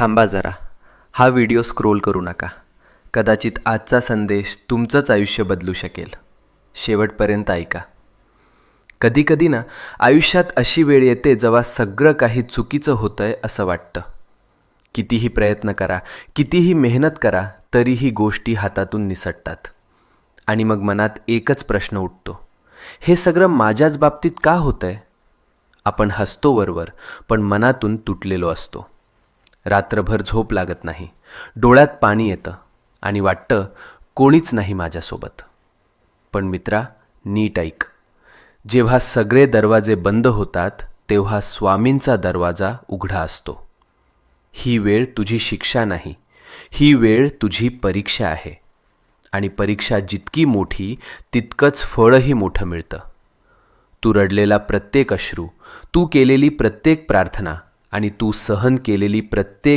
थांबा जरा, हा व्हिडिओ स्क्रोल करू नका. कदाचित आजचा संदेश तुमचंच आयुष्य बदलू शकेल. शेवटपर्यंत ऐका. कधीकधी ना आयुष्यात अशी वेळ येते जेव्हा सगळं काही चुकीचं होतंय असं वाटतं. कितीही प्रयत्न करा, कितीही मेहनत करा, तरीही गोष्टी हातातून निसटतात. आणि मग मनात एकच प्रश्न उठतो, हे सगळं माझ्याच बाबतीत का होतंय? आपण हसतो वरवर, पण मनातून तुटलेलो असतो. रात्रभर झोप लागत नाही, डोळ्यात पाणी येतं आणि वाटतं कोणीच नाही माझ्यासोबत. पण मित्रा, नीट ऐक. जेव्हा सगळे दरवाजे बंद होतात तेव्हा स्वामींचा दरवाजा उघडा असतो. ही वेळ तुझी शिक्षा नाही, ही वेळ तुझी परीक्षा आहे. आणि परीक्षा जितकी मोठी तितकंच फळही मोठं मिळतं. तू रडलेला प्रत्येक अश्रू, तू केलेली प्रत्येक प्रार्थना आणि तू सहन केलेली प्रत्येक